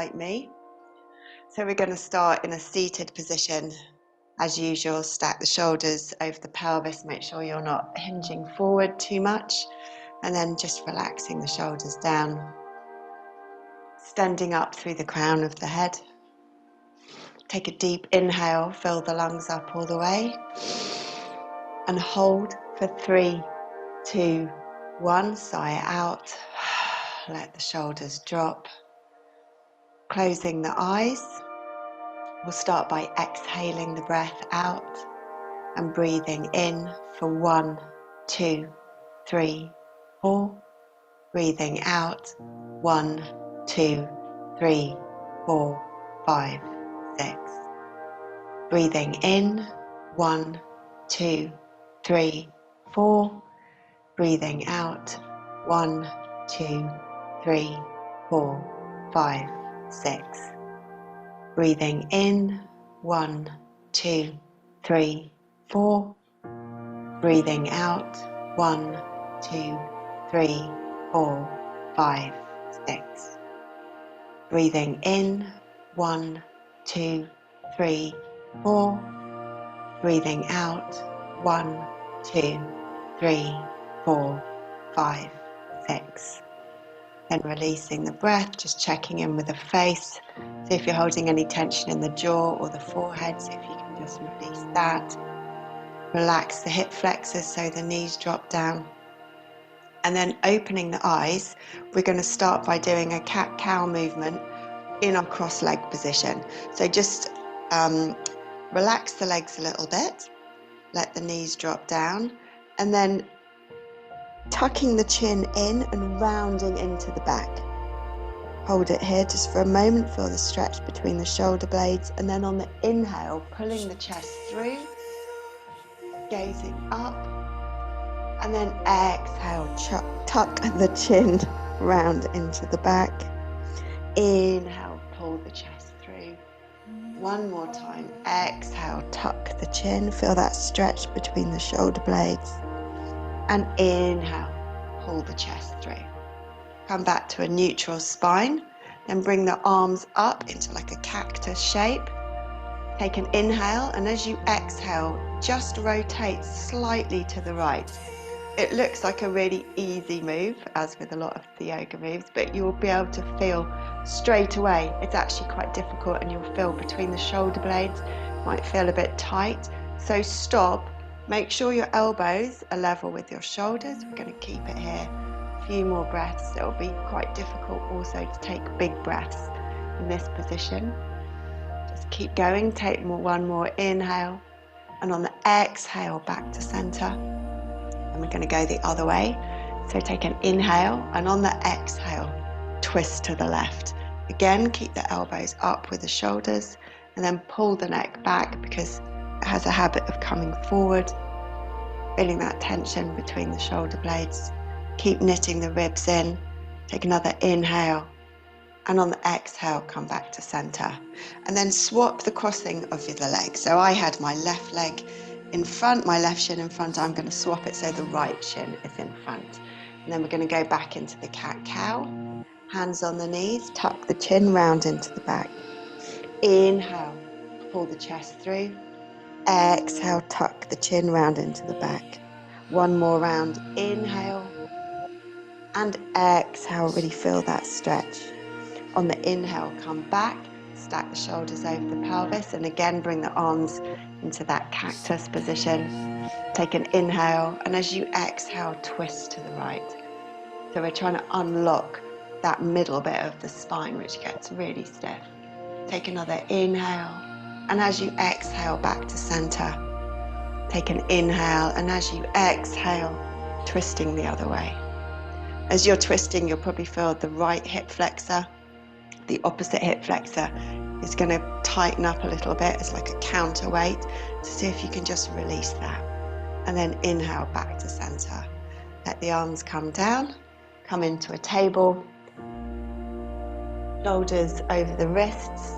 like me. So we're going to start in a seated position. As usual, stack the shoulders over the pelvis, make sure you're not hinging forward too much, and then just relaxing the shoulders down, standing up through the crown of the head. Take a deep inhale, fill the lungs up all the way, and hold for 3, 2, 1, sigh it out, let the shoulders drop. Closing the eyes, we'll start by exhaling the breath out and breathing in for 1, 2, 3, 4. Breathing out, 1, 2, 3, 4, 5, 6. Breathing in, 1, 2, 3, 4. Breathing out, 1, 2, 3, 4, 5, 6. Breathing in, 1, 2, 3, 4. Breathing out, 1, 2, 3, 4, 5, 6. Breathing in, 1, 2, 3, 4. Breathing out, 1, 2, 3, 4, 5, 6. Then releasing the breath, just checking in with the face. See if you're holding any tension in the jaw or the forehead, so if you can just release that. Relax the hip flexors so the knees drop down. And then opening the eyes, we're going to start by doing a cat-cow movement in our cross-leg position. So just relax the legs a little bit, let the knees drop down, and then tucking the chin in and rounding into the back. Hold it here just for a moment, feel the stretch between the shoulder blades, and then on the inhale, pulling the chest through, gazing up, and then exhale, tuck the chin round into the back. Inhale, pull the chest through. One more time, exhale, tuck the chin, feel that stretch between the shoulder blades. And inhale, pull the chest through. Come back to a neutral spine, then bring the arms up into like a cactus shape. Take an inhale, and as you exhale, just rotate slightly to the right. It looks like a really easy move, as with a lot of the yoga moves, but you'll be able to feel straight away it's actually quite difficult, and you'll feel between the shoulder blades, might feel a bit tight. So stop. Make sure your elbows are level with your shoulders. We're going to keep it here. A few more breaths. It'll be quite difficult also to take big breaths in this position. Just keep going. Take one more inhale. And on the exhale, back to center. And we're going to go the other way. So take an inhale. And on the exhale, twist to the left. Again, keep the elbows up with the shoulders. And then pull the neck back, because it has a habit of coming forward, feeling that tension between the shoulder blades. Keep knitting the ribs in. Take another inhale, and on the exhale, come back to center. And then swap the crossing of the legs. So I had my left leg in front, my left shin in front. I'm going to swap it so the right shin is in front. And then we're going to go back into the cat-cow. Hands on the knees, tuck the chin round into the back. Inhale, pull the chest through. Exhale, tuck the chin round into the back. One more round, inhale, and exhale, really feel that stretch. On the inhale, come back, stack the shoulders over the pelvis, and again bring the arms into that cactus position. Take an inhale, and as you exhale, twist to the right. So we're trying to unlock that middle bit of the spine, which gets really stiff. Take another inhale. And as you exhale, back to center. Take an inhale, and as you exhale, twisting the other way. As you're twisting, you'll probably feel the right hip flexor, the opposite hip flexor is going to tighten up a little bit. It's like a counterweight, to see if you can just release that. And then inhale, back to center. Let the arms come down, come into a table, shoulders over the wrists,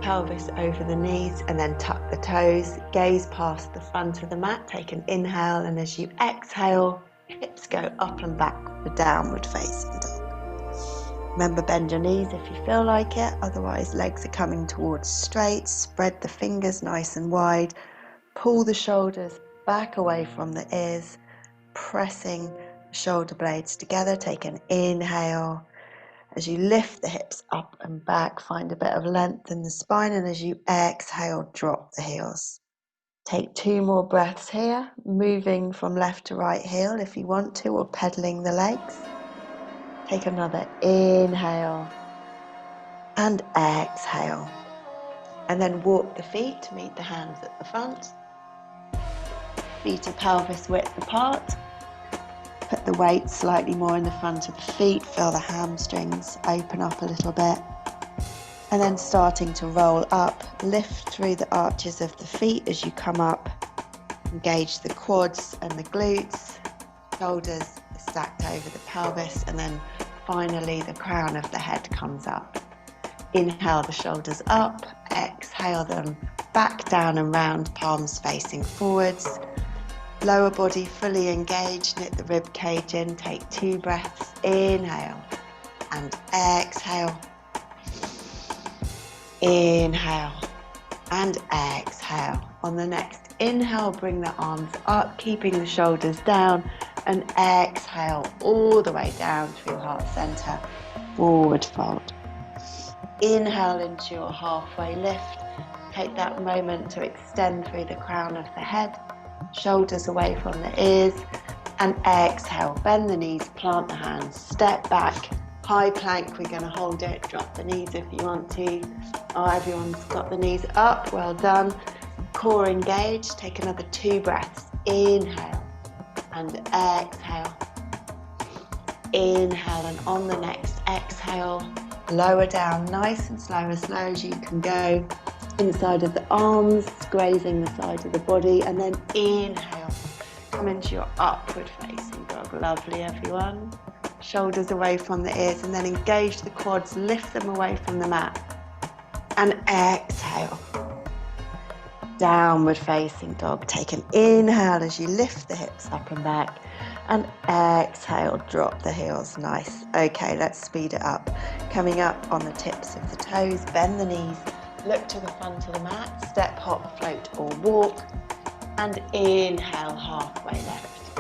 pelvis over the knees, and then tuck the toes, gaze past the front of the mat. Take an inhale, and as you exhale, hips go up and back for downward facing dog. Remember, bend your knees if you feel like it, otherwise legs are coming towards straight. Spread the fingers nice and wide. Pull the shoulders back away from the ears, pressing the shoulder blades together. Take an inhale. As you lift the hips up and back, find a bit of length in the spine, and as you exhale, drop the heels. Take 2 more breaths here, moving from left to right heel if you want to, or pedaling the legs. Take another inhale and exhale. And then walk the feet to meet the hands at the front. Feet are pelvis width apart. Put the weight slightly more in the front of the feet. Feel the hamstrings open up a little bit. And then starting to roll up. Lift through the arches of the feet as you come up. Engage the quads and the glutes. Shoulders stacked over the pelvis, and then finally the crown of the head comes up. Inhale the shoulders up, exhale them back down and round, palms facing forwards. Lower body fully engaged, knit the rib cage in, take 2 breaths, inhale and exhale. Inhale and exhale. On the next inhale, bring the arms up, keeping the shoulders down, and exhale all the way down through heart center, forward fold. Inhale into your halfway lift. Take that moment to extend through the crown of the head, shoulders away from the ears, and exhale. Bend the knees, plant the hands, step back, high plank. We're going to hold it, drop the knees if you want to. Oh, everyone's got the knees up, well done. Core engaged. Take another 2 breaths. Inhale and exhale. Inhale, and on the next exhale, lower down nice and slow, as slow as you can go. Inside of the arms, grazing the side of the body, and then inhale. Come into your upward facing dog. Lovely, everyone. Shoulders away from the ears, and then engage the quads, lift them away from the mat. And exhale. Downward facing dog. Take an inhale as you lift the hips up and back, and exhale, drop the heels. Nice. Okay, let's speed it up. Coming up on the tips of the toes, bend the knees, look to the front of the mat, step, hop, float or walk, and inhale, halfway left.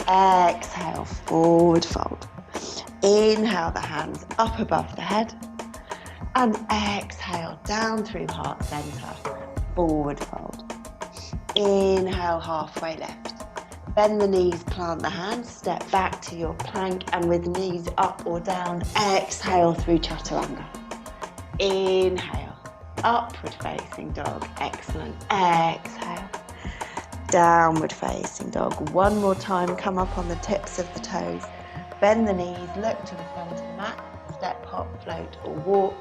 Exhale, forward fold. Inhale, the hands up above the head, and exhale, down through heart center, forward fold. Inhale, halfway left. Bend the knees, plant the hands, step back to your plank, and with knees up or down, exhale through chaturanga. Inhale, upward facing dog. Excellent. Exhale, downward facing dog. One more time, come up on the tips of the toes. Bend the knees, look to the front of the mat, step, hop, float or walk,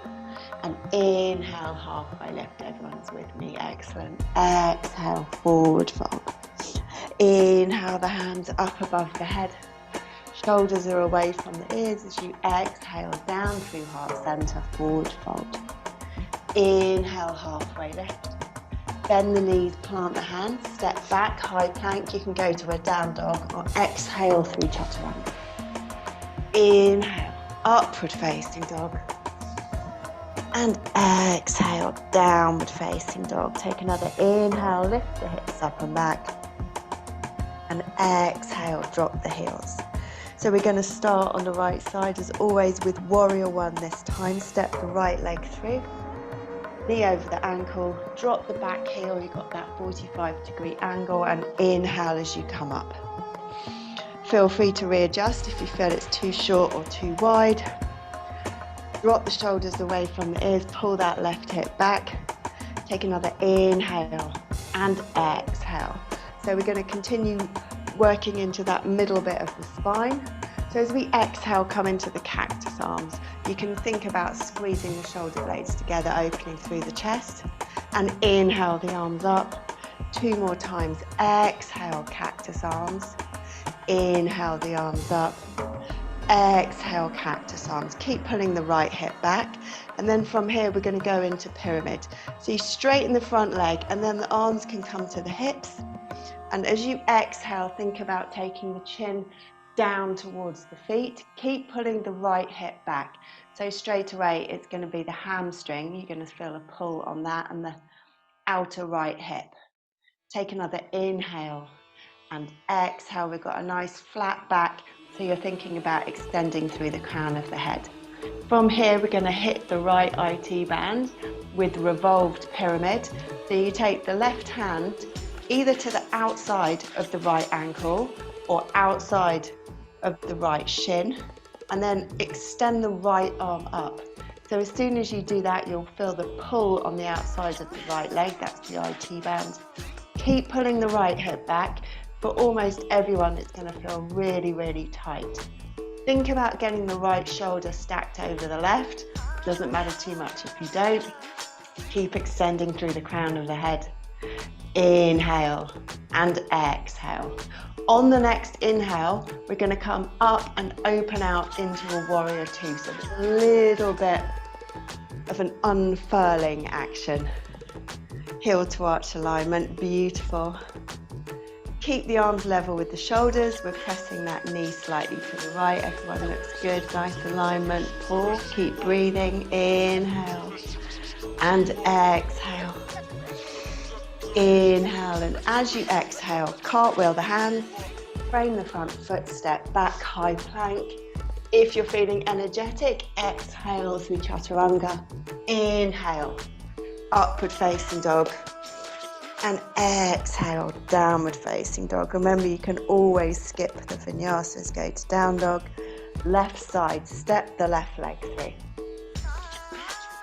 and inhale, halfway lift. Everyone's with me. Excellent. Exhale, forward fold. Inhale, the hands up above the head. Shoulders are away from the ears as you exhale, down through heart center, forward fold. Inhale, halfway lift. Bend the knees, plant the hands, step back, high plank. You can go to a down dog or exhale through chaturanga. Inhale, upward facing dog. And exhale, downward facing dog. Take another inhale, lift the hips up and back. And exhale, drop the heels. So we're going to start on the right side as always with warrior one this time. Step the right leg through, knee over the ankle, drop the back heel. You've got that 45-degree angle, and inhale as you come up. Feel free to readjust if you feel it's too short or too wide. Drop the shoulders away from the ears, pull that left hip back. Take another inhale and exhale. So we're going to continue working into that middle bit of the spine. So as we exhale, come into the cactus arms. You can think about squeezing the shoulder blades together, opening through the chest. And inhale the arms up. 2 more times. Exhale, cactus arms. Inhale the arms up. Exhale, cactus arms. Keep pulling the right hip back. And then from here, we're going to go into pyramid. So you straighten the front leg, and then the arms can come to the hips. And as you exhale, think about taking the chin down towards the feet. Keep pulling the right hip back. So straight away, it's going to be the hamstring. You're going to feel a pull on that and the outer right hip. Take another inhale and exhale. We've got a nice flat back, so you're thinking about extending through the crown of the head. From here, we're going to hit the right IT band with revolved pyramid. So you take the left hand either to the outside of the right ankle or outside of the right shin, and then extend the right arm up. So as soon as you do that, you'll feel the pull on the outside of the right leg. That's the IT band. Keep pulling the right hip back. For almost everyone, it's going to feel really, really tight. Think about getting the right shoulder stacked over the left. Doesn't matter too much if you don't. Keep extending through the crown of the head. Inhale and exhale. On the next inhale, we're going to come up and open out into a warrior two. So there's a little bit of an unfurling action. Heel to arch alignment, beautiful. Keep the arms level with the shoulders. We're pressing that knee slightly to the right. Everyone looks good, nice alignment. Pull, keep breathing. Inhale and exhale. Inhale, and as you exhale, cartwheel the hands, frame the front foot, step back, high plank. If you're feeling energetic, exhale through chaturanga. Inhale, upward facing dog. And exhale, downward facing dog. Remember, you can always skip the vinyasas, go to down dog. Left side, step the left leg through.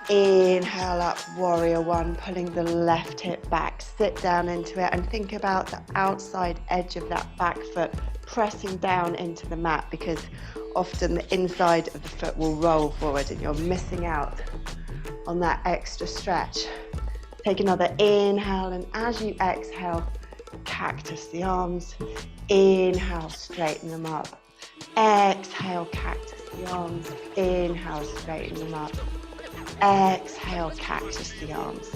Inhale up, warrior one, pulling the left hip back. Sit down into it and think about the outside edge of that back foot pressing down into the mat, because often the inside of the foot will roll forward and you're missing out on that extra stretch. Take another inhale, and as you exhale, cactus the arms. Inhale, straighten them up. Exhale, cactus the arms. Inhale, straighten them up. Exhale, cactus the arms.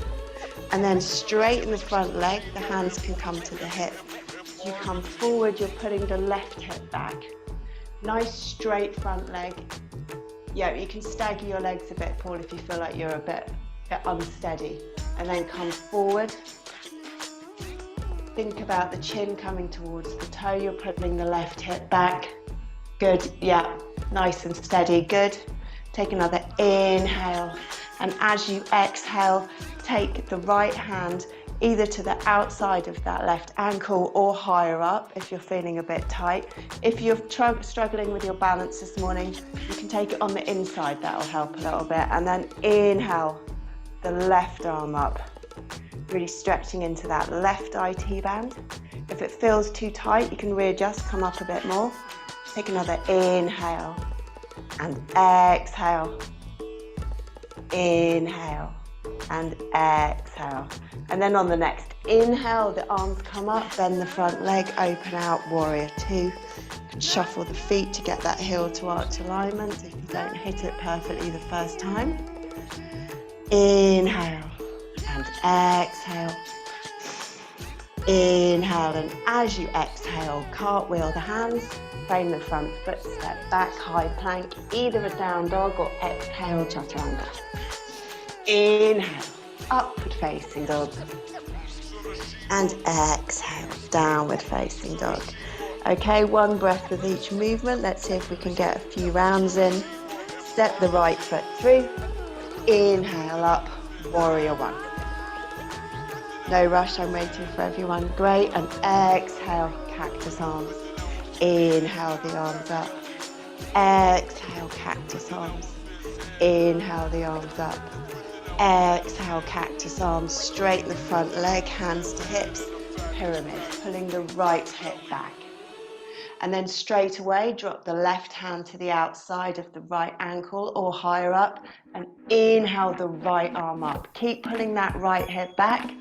And then straighten the front leg. The hands can come to the hip. As you come forward, you're putting the left hip back. Nice straight front leg. Yeah, you can stagger your legs a bit, Paul, if you feel like you're a bit unsteady. And then come forward. Think about the chin coming towards the toe. You're putting the left hip back. Good, yeah, nice and steady, good. Take another inhale. And as you exhale, take the right hand either to the outside of that left ankle or higher up if you're feeling a bit tight. If you're struggling with your balance this morning, you can take it on the inside. That'll help a little bit. And then inhale. The left arm up, really stretching into that left IT band. If it feels too tight, you can readjust, come up a bit more. Take another inhale and exhale. Inhale and exhale. And then on the next inhale, the arms come up, bend the front leg, open out, warrior two. You can shuffle the feet to get that heel to arch alignment if you don't hit it perfectly the first time. Inhale and exhale. Inhale, and as you exhale, cartwheel the hands, frame the front foot, step back, high plank, either a down dog or exhale, chaturanga. Inhale, upward facing dog. And exhale, downward facing dog. Okay, one breath with each movement. Let's see if we can get a few rounds in. Step the right foot through. Inhale up, warrior one. No rush, I'm waiting for everyone. Great, and exhale, cactus arms. Inhale the arms up. Exhale, cactus arms. Inhale the arms up. Exhale, cactus arms. Straighten the front leg, hands to hips. Pyramid, pulling the right hip back. And then straight away, drop the left hand to the outside of the right ankle or higher up, and inhale the right arm up. Keep pulling that right hip back.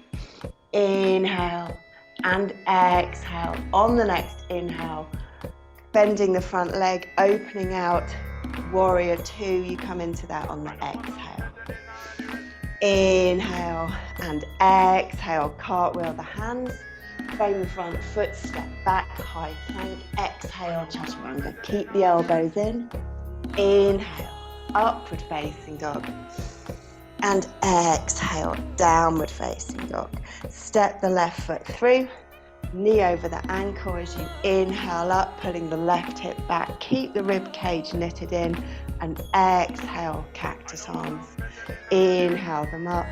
Inhale and exhale. On the next inhale, bending the front leg, opening out, warrior two. You come into that on the exhale. Inhale and exhale, cartwheel the hands, Frame the front foot, step back, high plank, exhale, chaturanga. Keep the elbows in. Inhale, upward facing dog. And exhale, downward facing dog. Step the left foot through, knee over the ankle as you inhale up, pulling the left hip back. Keep the rib cage knitted in, and exhale, cactus arms. Inhale them up.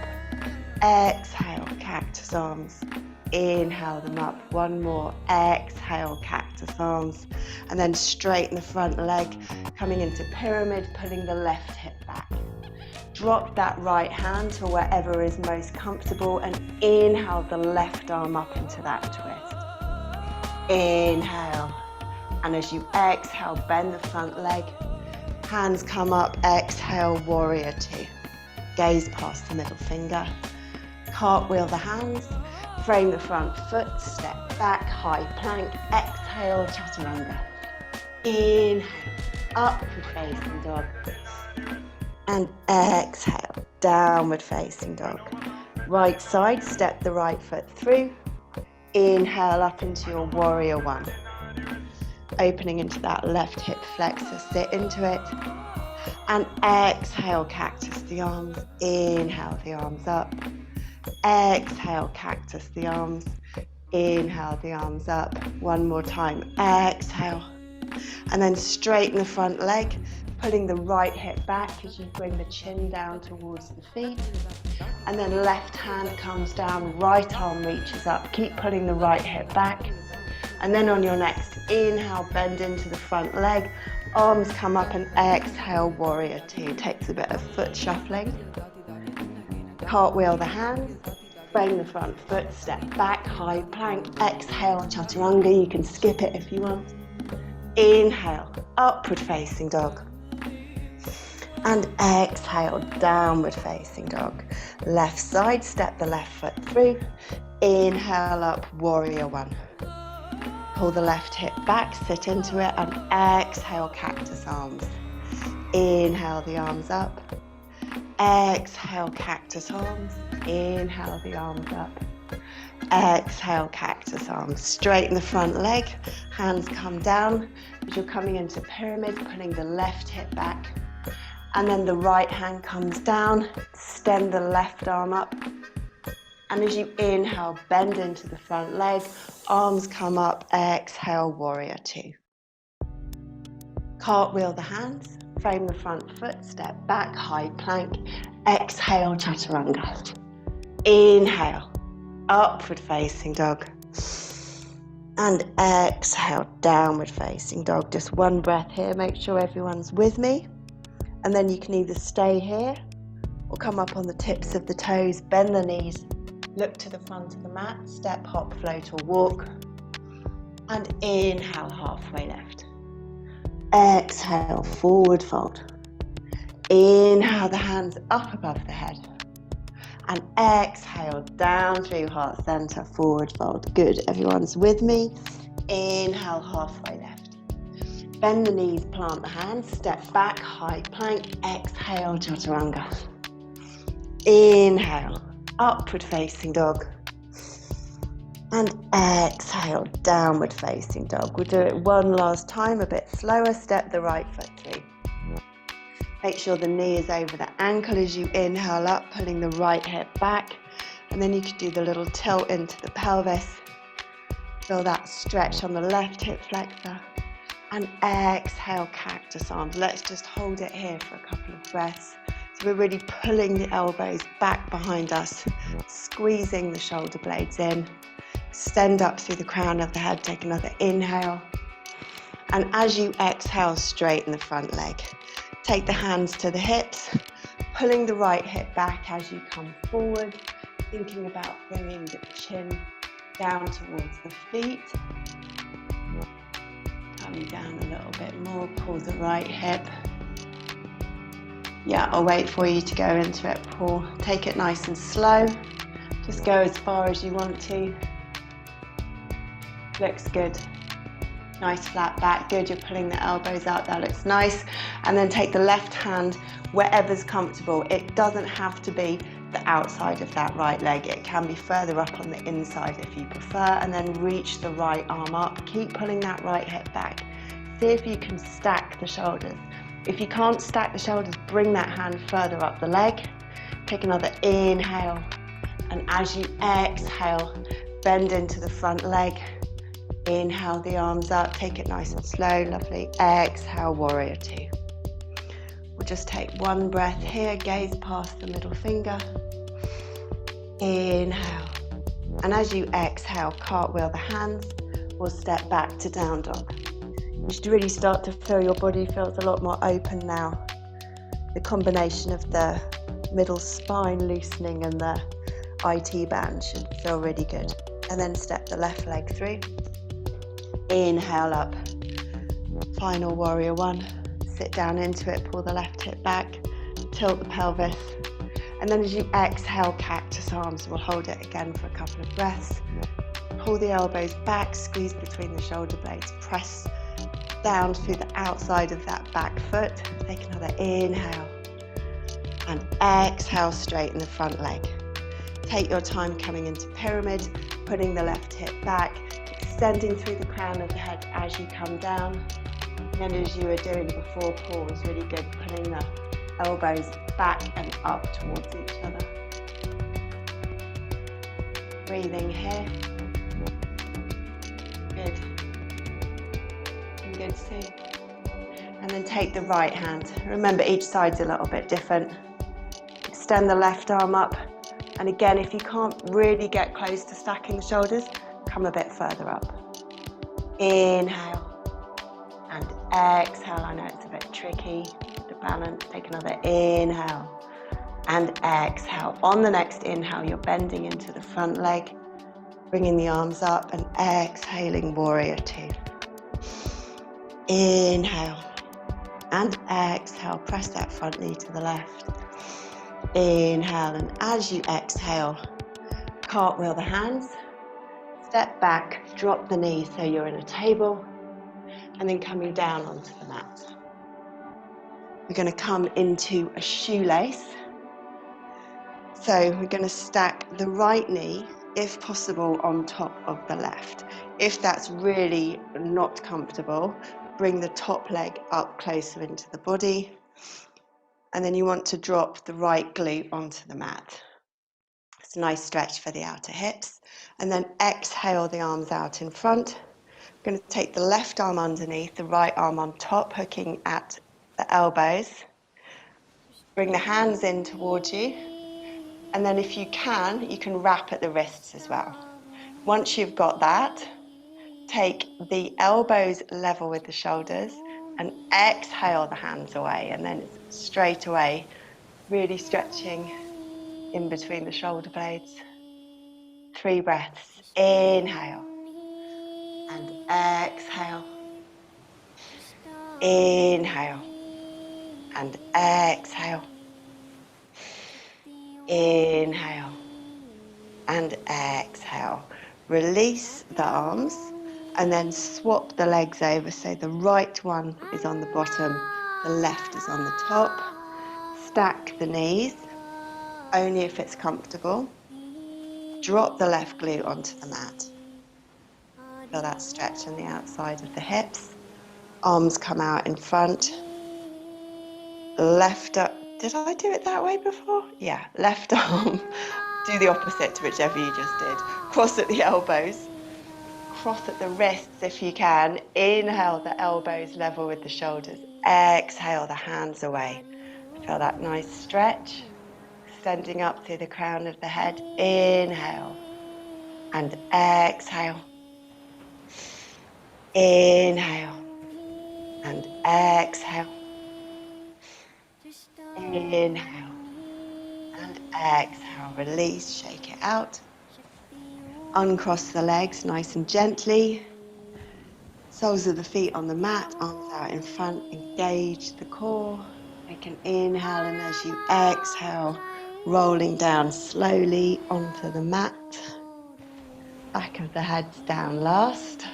Exhale, cactus arms. Inhale them up. One more. Exhale, cactus arms. And then straighten the front leg, coming into pyramid, pulling the left hip back. Drop that right hand to wherever is most comfortable and inhale the left arm up into that twist. Inhale. And as you exhale, bend the front leg. Hands come up. Exhale, warrior two. Gaze past the middle finger. Cartwheel the hands. Frame the front foot. Step back, high plank. Exhale, chaturanga. Inhale, upward facing dog. And exhale, downward facing dog. Right side, step the right foot through. Inhale up into your warrior one. Opening into that left hip flexor, sit into it. And exhale, cactus the arms. Inhale the arms up. Exhale, cactus the arms. Inhale the arms up. One more time. Exhale. And then straighten the front leg, pulling the right hip back as you bring the chin down towards the feet. And then left hand comes down, right arm reaches up. Keep pulling the right hip back. And then on your next inhale, bend into the front leg. Arms come up and exhale, warrior two. Takes a bit of foot shuffling. Cartwheel the hands. Frame the front foot, step back, high plank. Exhale, chaturanga. You can skip it if you want. Inhale, upward facing dog. And exhale, downward facing dog. Left side, step the left foot through. Inhale up, warrior one. Pull the left hip back, sit into it, and exhale, cactus arms. Inhale the arms up. Exhale, cactus arms. Inhale the arms up. Exhale, cactus arms. Straighten the front leg. Hands come down as you're coming into pyramid, pulling the left hip back. And then the right hand comes down. Extend the left arm up. And as you inhale, bend into the front leg. Arms come up. Exhale, warrior two. Cartwheel the hands. Frame the front foot. Step back, high plank. Exhale, chaturanga. Inhale, upward facing dog. And exhale, downward facing dog. Just one breath here. Make sure everyone's with me. And then you can either stay here or come up on the tips of the toes, bend the knees, look to the front of the mat, step, hop, float or walk. And inhale, halfway left. Exhale, forward fold. Inhale, the hands up above the head. And exhale, down through heart center, forward fold. Good, everyone's with me. Inhale, halfway left. Bend the knees, plant the hands, step back, high plank. Exhale, chaturanga. Inhale, upward facing dog. And exhale, downward facing dog. We'll do it one last time, a bit slower. Step the right foot through. Make sure the knee is over the ankle as you inhale up, pulling the right hip back. And then you can do the little tilt into the pelvis. Feel that stretch on the left hip flexor. And exhale, cactus arms. Let's just hold it here for a couple of breaths. So we're really pulling the elbows back behind us, squeezing the shoulder blades in. Extend up through the crown of the head. Take another inhale. And as you exhale, straighten the front leg. Take the hands to the hips, pulling the right hip back as you come forward, thinking about bringing the chin down towards the feet. Coming down a little bit more, pull the right hip. Yeah, I'll wait for you to go into it, Paul. Take it nice and slow. Just go as far as you want to. Looks good. Nice flat back, good, you're pulling the elbows out, that looks nice. And then take the left hand wherever's comfortable. It doesn't have to be the outside of that right leg. It can be further up on the inside if you prefer, and then reach the right arm up. Keep pulling that right hip back. See if you can stack the shoulders. If you can't stack the shoulders, bring that hand further up the leg. Take another inhale, and as you exhale, bend into the front leg. Inhale the arms up, take it nice and slow, lovely. Exhale, warrior two. We'll just take one breath here, gaze past the middle finger. Inhale. And as you exhale, cartwheel the hands or step back to down dog. You should really start to feel your body feels a lot more open now. The combination of the middle spine loosening and the IT band should feel really good. And then step the left leg through. Inhale up. Final warrior one. Sit down into it, pull the left hip back, tilt the pelvis. And then as you exhale, cactus arms, we'll hold it again for a couple of breaths. Pull the elbows back, squeeze between the shoulder blades, press down through the outside of that back foot. Take another inhale. And exhale, straighten the front leg. Take your time coming into pyramid, putting the left hip back, extending through the crown of the head as you come down. And as you were doing before, pause, really good, pulling the elbows back and up towards each other. Breathing here. Good. And good too. And then take the right hand. Remember, each side's a little bit different. Extend the left arm up. And again, if you can't really get close to stacking the shoulders, come a bit further up. Inhale. And exhale. I know it's a bit tricky to balance. Take another inhale and exhale. On the next inhale, you're bending into the front leg, bringing the arms up and exhaling, warrior two. Inhale and exhale. Press that front knee to the left. Inhale, and as you exhale, cartwheel the hands, step back, drop the knees so you're in a table. And then coming down onto the mat. We're going to come into a shoelace. So we're going to stack the right knee, if possible, on top of the left. If that's really not comfortable, bring the top leg up closer into the body. And then you want to drop the right glute onto the mat. It's a nice stretch for the outer hips. And then exhale the arms out in front. We're going to take the left arm underneath, the right arm on top, hooking at the elbows. Bring the hands in towards you. And then if you can wrap at the wrists as well. Once you've got that, take the elbows level with the shoulders and exhale the hands away. And then it's straight away, really stretching in between the shoulder blades. 3 breaths. Inhale. And exhale. Inhale. And exhale. Inhale. And exhale. Release the arms and then swap the legs over. So the right one is on the bottom, the left is on the top. Stack the knees, only if it's comfortable. Drop the left glute onto the mat. Feel that stretch on the outside of the hips. Arms come out in front. Left up. Did I do it that way before? Yeah, left arm. Do the opposite to whichever you just did. Cross at the elbows. Cross at the wrists if you can. Inhale, the elbows level with the shoulders. Exhale, the hands away. Feel that nice stretch. Extending up through the crown of the head. Inhale. And exhale. Inhale and exhale. Inhale and exhale. Release, shake it out. Uncross the legs nice and gently. Soles of the feet on the mat, arms out in front. Engage the core. Make an inhale, and as you exhale, rolling down slowly onto the mat. Back of the head's down last.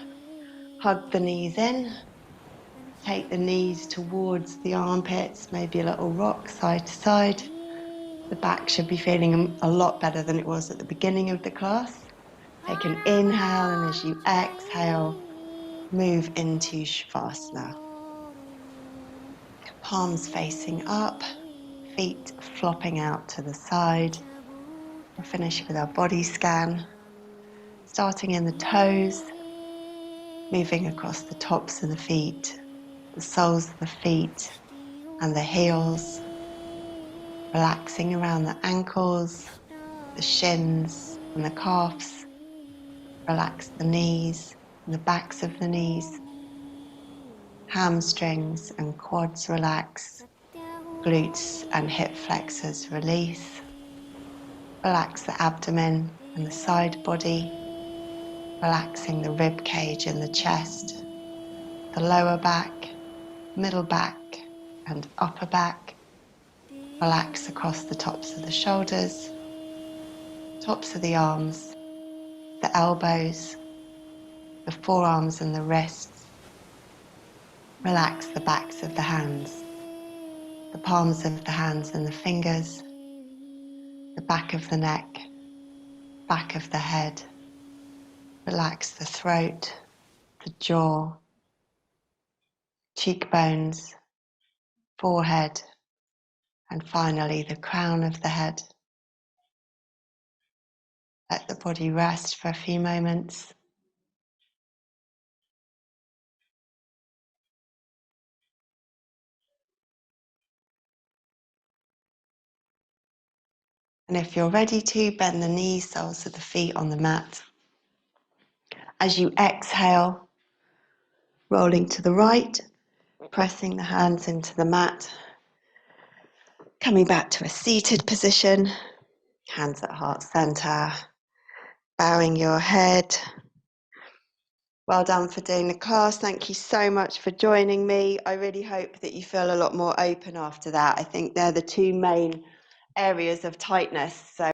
Hug the knees in. Take the knees towards the armpits, maybe a little rock side to side. The back should be feeling a lot better than it was at the beginning of the class. Take an inhale, and as you exhale, move into Shavasana. Palms facing up, feet flopping out to the side. We'll finish with our body scan, starting in the toes, moving across the tops of the feet, the soles of the feet and the heels, relaxing around the ankles, the shins and the calves. Relax the knees and the backs of the knees. Hamstrings and quads relax. Glutes and hip flexors release. Relax the abdomen and the side body. Relaxing the rib cage and the chest, the lower back, middle back and upper back. Relax across the tops of the shoulders, tops of the arms, the elbows, the forearms and the wrists. Relax the backs of the hands, the palms of the hands and the fingers, the back of the neck, back of the head. Relax the throat, the jaw, cheekbones, forehead, and finally the crown of the head. Let the body rest for a few moments. And if you're ready to, bend the knees, soles of the feet on the mat. As you exhale, rolling to the right, pressing the hands into the mat, coming back to a seated position, hands at heart center, bowing your head. Well done for doing the class. Thank you so much for joining me. I really hope that you feel a lot more open after that. I think they're the two main areas of tightness. So